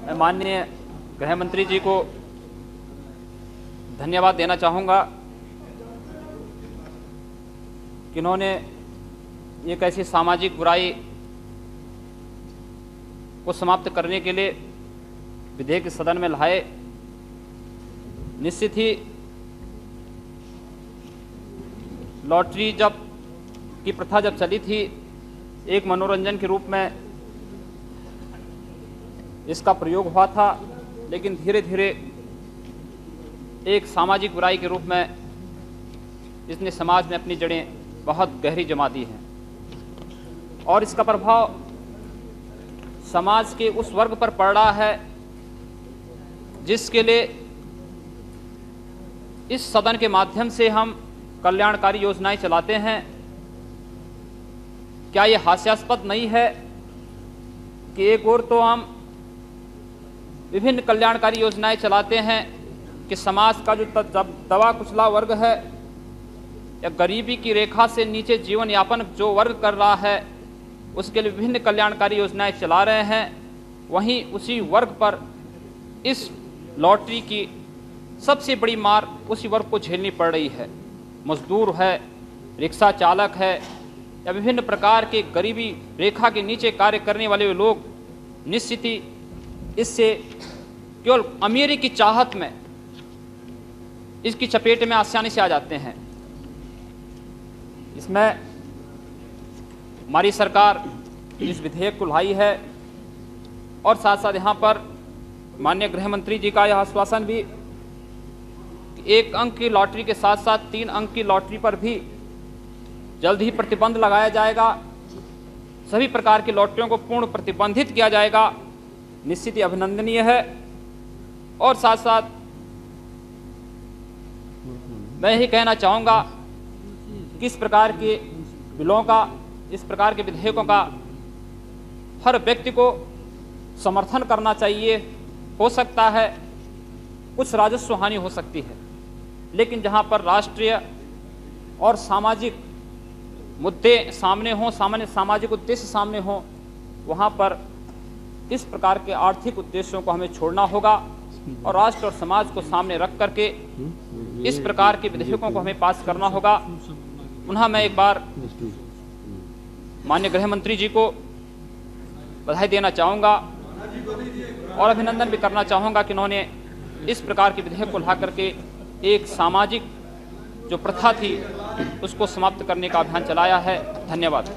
मैं माननीय गृह मंत्री जी को धन्यवाद देना चाहूँगा कि उन्होंने एक ऐसी सामाजिक बुराई को समाप्त करने के लिए विधेयक सदन में लाए। निश्चित ही लॉटरी की प्रथा जब चली थी, एक मनोरंजन के रूप में इसका प्रयोग हुआ था, लेकिन धीरे धीरे एक सामाजिक बुराई के रूप में इसने समाज में अपनी जड़ें बहुत गहरी जमा दी हैं और इसका प्रभाव समाज के उस वर्ग पर पड़ रहा है जिसके लिए इस सदन के माध्यम से हम कल्याणकारी योजनाएं चलाते हैं। क्या ये हास्यास्पद नहीं है कि एक ओर तो हम विभिन्न कल्याणकारी योजनाएं चलाते हैं कि समाज का जो दबा कुचला वर्ग है या गरीबी की रेखा से नीचे जीवन यापन जो वर्ग कर रहा है उसके लिए विभिन्न कल्याणकारी योजनाएं चला रहे हैं, वहीं उसी वर्ग पर इस लॉटरी की सबसे बड़ी मार उसी वर्ग को झेलनी पड़ रही है। मजदूर है, रिक्शा चालक है या विभिन्न प्रकार के गरीबी रेखा के नीचे कार्य करने वाले लोग निश्चित ही इससे केवल अमीरी की चाहत में इसकी चपेट में आसानी से आ जाते हैं। इसमें हमारी सरकार इस विधेयक को लाई है और साथ साथ यहाँ पर माननीय गृह मंत्री जी का यह आश्वासन भी एक अंक की लॉटरी के साथ साथ 3 अंक की लॉटरी पर भी जल्द ही प्रतिबंध लगाया जाएगा। सभी प्रकार की लॉटरियों को पूर्ण प्रतिबंधित किया जाएगा। निश्चित ही अभिनंदनीय है। और साथ साथ मैं यही कहना चाहूँगा कि इस प्रकार के बिलों का, इस प्रकार के विधेयकों का हर व्यक्ति को समर्थन करना चाहिए। हो सकता है कुछ राजस्व हानि हो सकती है, लेकिन जहाँ पर राष्ट्रीय और सामाजिक मुद्दे सामने हों, सामान्य सामाजिक उद्देश्य सामने हों, वहाँ पर इस प्रकार के आर्थिक उद्देश्यों को हमें छोड़ना होगा और राष्ट्र और समाज को सामने रख करके इस प्रकार के विधेयकों को हमें पास करना होगा। पुनः मैं एक बार माननीय गृह मंत्री जी को बधाई देना चाहूँगा और अभिनंदन भी करना चाहूँगा कि उन्होंने इस प्रकार के विधेयक को ला करके एक सामाजिक जो प्रथा थी उसको समाप्त करने का अभियान चलाया है। धन्यवाद।